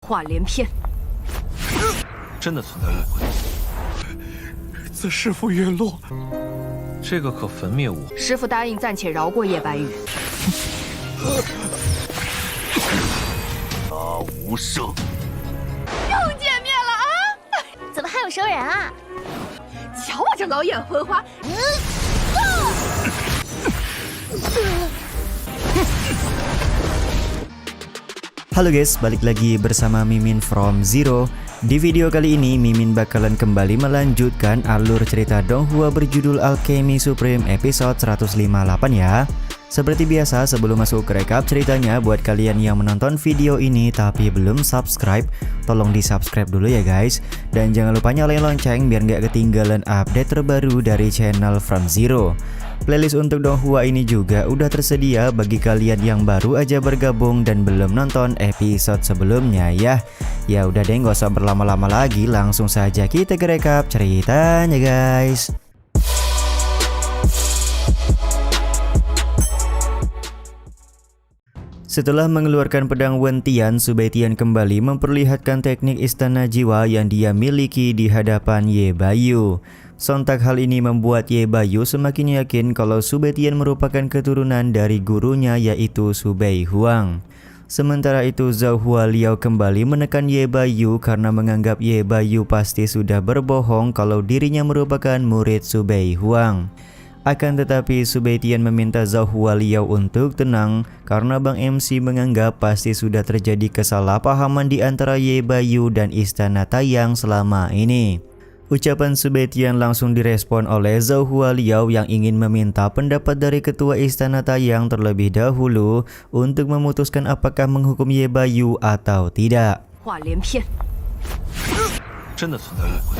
话连篇。真的存在误会。自师父陨落，这个可焚灭我。师父答应暂且饶过叶白羽。大无声。又见面了啊！怎么还有熟人啊？瞧我这老眼昏花！ Halo guys, balik lagi bersama Mimin from Zero. Di video kali ini Mimin bakalan kembali melanjutkan alur cerita Donghua berjudul Alchemy Supreme episode 158 ya. Seperti biasa, sebelum masuk ke rekap ceritanya, buat kalian yang menonton video ini tapi belum subscribe, tolong di subscribe dulu ya guys. Dan jangan lupa nyalain lonceng biar nggak ketinggalan update terbaru dari channel From Zero. Playlist untuk Donghua ini juga udah tersedia bagi kalian yang baru aja bergabung dan belum nonton episode sebelumnya ya. Ya udah deh, nggak usah berlama-lama lagi, langsung saja kita ke rekap ceritanya guys. Setelah mengeluarkan pedang Wentian, Subaitian kembali memperlihatkan teknik istana jiwa yang dia miliki di hadapan Ye Bayu. Sontak hal ini membuat Ye Bayu semakin yakin kalau Subaitian merupakan keturunan dari gurunya yaitu Subei Huang. Sementara itu Zhao Hualiao kembali menekan Ye Bayu karena menganggap Ye Bayu pasti sudah berbohong kalau dirinya merupakan murid Subei Huang. Akan tetapi Subaitian meminta Zhao Hualiao untuk tenang karena Bang MC menganggap pasti sudah terjadi kesalahpahaman di antara Ye Bayu dan Istana Taiyang selama ini. Ucapan Subaitian langsung direspon oleh Zhao Hualiao yang ingin meminta pendapat dari ketua Istana Taiyang terlebih dahulu untuk memutuskan apakah menghukum Ye Bayu atau tidak. 话连篇。真的存在误会。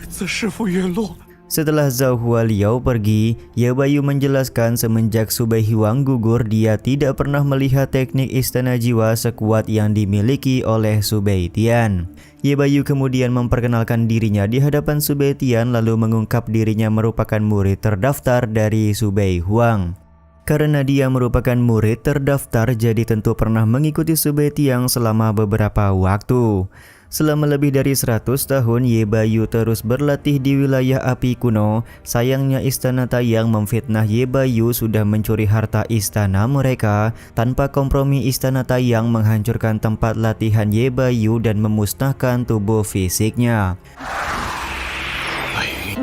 自师父陨落。 Setelah Zhao Hualiao pergi, Ye Bayu menjelaskan semenjak Subei Huang gugur dia tidak pernah melihat teknik istana jiwa sekuat yang dimiliki oleh Subaitian. Ye Bayu kemudian memperkenalkan dirinya di hadapan Subaitian lalu mengungkap dirinya merupakan murid terdaftar dari Subei Huang. Karena dia merupakan murid terdaftar jadi tentu pernah mengikuti Subaitian selama beberapa waktu. Selama lebih dari 100 tahun Ye Bayu terus berlatih di wilayah api kuno. Sayangnya Istana Taiyang memfitnah Ye Bayu sudah mencuri harta istana mereka. Tanpa kompromi Istana Taiyang menghancurkan tempat latihan Ye Bayu dan memusnahkan tubuh fisiknya.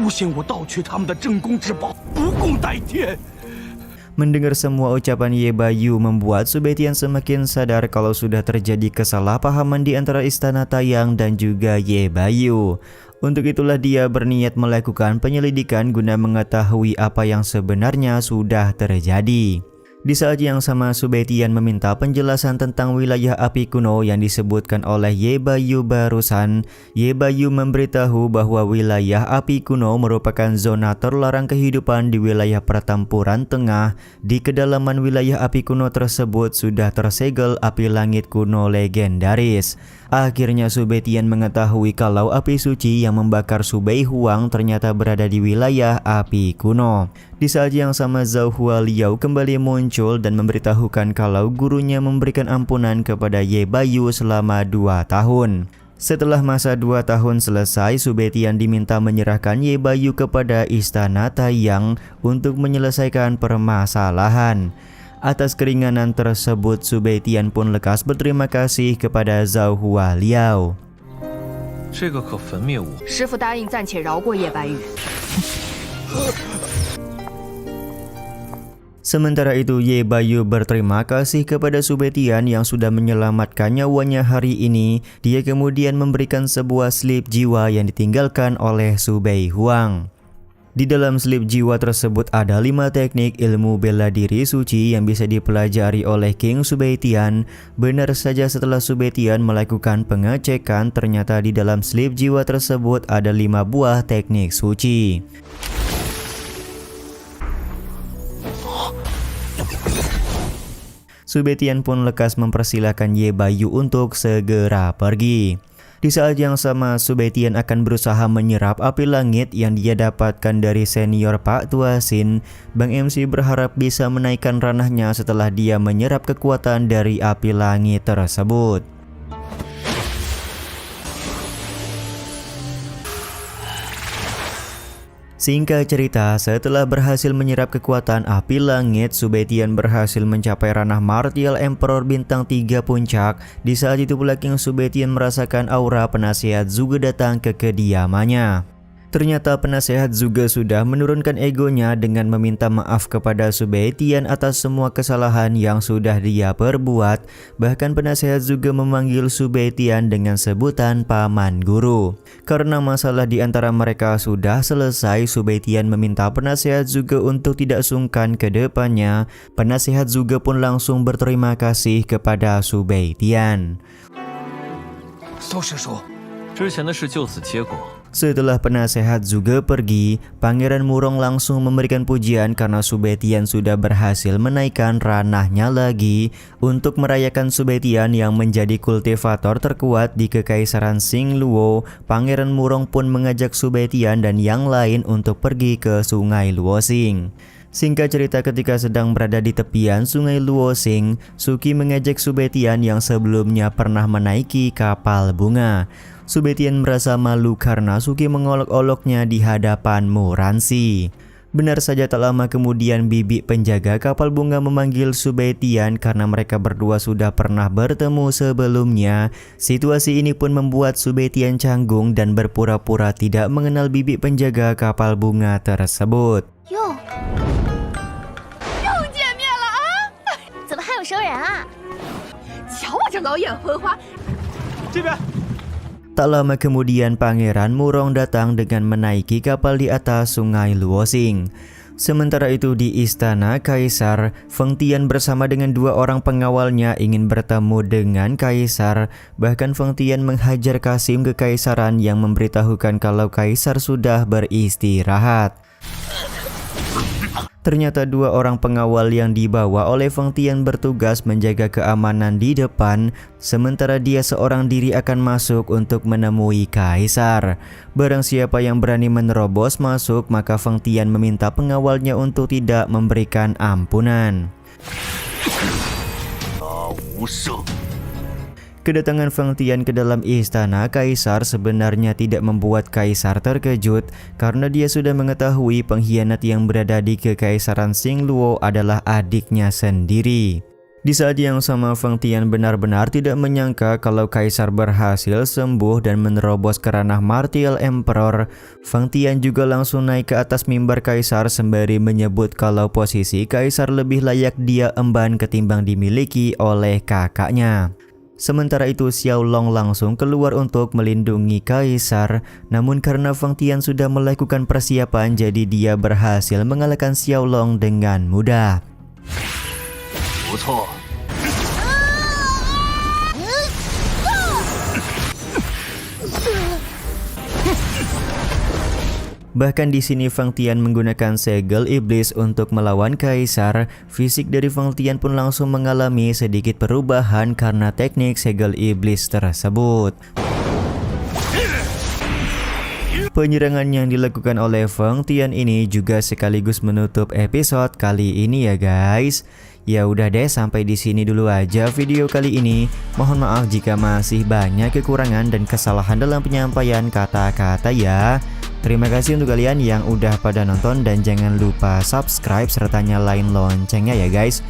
诬陷我盗取他们的镇宫之宝，不共戴天。 Mendengar semua ucapan Ye Bayu membuat Subaitian semakin sadar kalau sudah terjadi kesalahpahaman di antara Istana Taiyang dan juga Ye Bayu. Untuk itulah dia berniat melakukan penyelidikan guna mengetahui apa yang sebenarnya sudah terjadi. Di saat yang sama Subaitian meminta penjelasan tentang wilayah api kuno yang disebutkan oleh Ye Bayu barusan. Ye Bayu memberitahu bahwa wilayah api kuno merupakan zona terlarang kehidupan di wilayah pertempuran tengah. Di kedalaman wilayah api kuno tersebut sudah tersegel api langit kuno legendaris. Akhirnya Subaitian mengetahui kalau api suci yang membakar Subei Huang ternyata berada di wilayah api kuno. Di saat yang sama Zhao Hualiao kembali muncul dan memberitahukan kalau gurunya memberikan ampunan kepada Ye Bayu selama 2 tahun. Setelah masa 2 tahun selesai, Subaitian diminta menyerahkan Ye Bayu kepada Istana Taiyang untuk menyelesaikan permasalahan. Atas keringanan tersebut, Subaitian pun lekas berterima kasih kepada Zhao Hualiao. 这个可焚灭我。师父答应暂且饶过叶白羽。 Sementara itu Ye Bayu berterima kasih kepada Subaitian yang sudah menyelamatkan nyawanya hari ini. Dia kemudian memberikan sebuah slip jiwa yang ditinggalkan oleh Subei Huang. Di dalam slip jiwa tersebut ada 5 teknik ilmu bela diri suci yang bisa dipelajari oleh King Subaitian. Benar saja setelah Subaitian melakukan pengecekan, ternyata di dalam slip jiwa tersebut ada 5 buah teknik suci. Subaitian pun lekas mempersilahkan Ye Bayu untuk segera pergi. Di saat yang sama, Subaitian akan berusaha menyerap api langit yang dia dapatkan dari senior Pak Tua Sin. Bang MC berharap bisa menaikkan ranahnya setelah dia menyerap kekuatan dari api langit tersebut. Singkat cerita, setelah berhasil menyerap kekuatan api langit, Shu Baitian berhasil mencapai ranah Martial Emperor bintang 3 puncak. Di saat itu pula King Shu Baitian merasakan aura penasehat Zhuge datang ke kediamannya. Ternyata penasehat juga sudah menurunkan egonya dengan meminta maaf kepada Shu Baitian atas semua kesalahan yang sudah dia perbuat. Bahkan penasehat juga memanggil Shu Baitian dengan sebutan paman guru. Karena masalah di antara mereka sudah selesai, Shu Baitian meminta penasehat juga untuk tidak sungkan ke depannya. Penasehat juga pun langsung berterima kasih kepada Shu Baitian. 苏师叔， 之前的事就此结果。 Setelah penasehat juga pergi, Pangeran Murong langsung memberikan pujian karena Shu Baitian sudah berhasil menaikkan ranahnya lagi. Untuk merayakan Shu Baitian yang menjadi kultivator terkuat di Kekaisaran Xingluo, Pangeran Murong pun mengajak Shu Baitian dan yang lain untuk pergi ke Sungai Luoxing. Singkat cerita, ketika sedang berada di tepian Sungai Luoxing, Suki mengajak Shu Baitian yang sebelumnya pernah menaiki kapal bunga. Shu Baitian merasa malu karena Suki mengolok-oloknya di hadapan Muransi. Benar saja, tak lama kemudian bibi penjaga kapal bunga memanggil Shu Baitian karena mereka berdua sudah pernah bertemu sebelumnya. Situasi ini pun membuat Shu Baitian canggung dan berpura-pura tidak mengenal bibi penjaga kapal bunga tersebut. 哟， 又见面了啊！ 怎么还有熟人啊？ 瞧我这老眼昏花， 这边。 Tak lama kemudian Pangeran Murong datang dengan menaiki kapal di atas Sungai Luoxing. Sementara itu di istana Kaisar, Feng Tian bersama dengan 2 orang pengawalnya ingin bertemu dengan Kaisar. Bahkan Feng Tian menghajar Kasim ke Kaisaran yang memberitahukan kalau Kaisar sudah beristirahat. Ternyata 2 orang pengawal yang dibawa oleh Feng Tian bertugas menjaga keamanan di depan, sementara dia seorang diri akan masuk untuk menemui Kaisar. Barang siapa yang berani menerobos masuk, maka Feng Tian meminta pengawalnya untuk tidak memberikan ampunan. Kedatangan Feng Tian ke dalam istana Kaisar sebenarnya tidak membuat Kaisar terkejut karena dia sudah mengetahui pengkhianat yang berada di Kekaisaran Xingluo adalah adiknya sendiri. Di saat yang sama, Feng Tian benar-benar tidak menyangka kalau Kaisar berhasil sembuh dan menerobos ke ranah Martial Emperor. Feng Tian juga langsung naik ke atas mimbar Kaisar sembari menyebut kalau posisi Kaisar lebih layak dia emban ketimbang dimiliki oleh kakaknya. Sementara itu Xiao Long langsung keluar untuk melindungi Kaisar. Namun karena Feng Tian sudah melakukan persiapan, jadi dia berhasil mengalahkan Xiao Long dengan mudah. Bahkan di sini Feng Tian menggunakan segel iblis untuk melawan Kaisar. Fisik dari Feng Tian pun langsung mengalami sedikit perubahan karena teknik segel iblis tersebut. Penyerangan yang dilakukan oleh Feng Tian ini juga sekaligus menutup episode kali ini ya guys. Ya udah deh, sampai di sini dulu aja video kali ini. Mohon maaf jika masih banyak kekurangan dan kesalahan dalam penyampaian kata-kata ya. Terima kasih untuk kalian yang udah pada nonton dan jangan lupa subscribe serta nyalain loncengnya ya guys.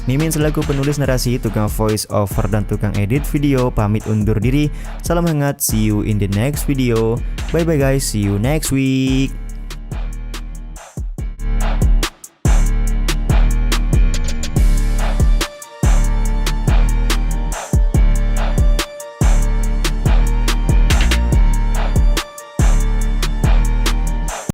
Mimin selaku penulis narasi, tukang voice over dan tukang edit video pamit undur diri. Salam hangat, see you in the next video. Bye bye guys, see you next week.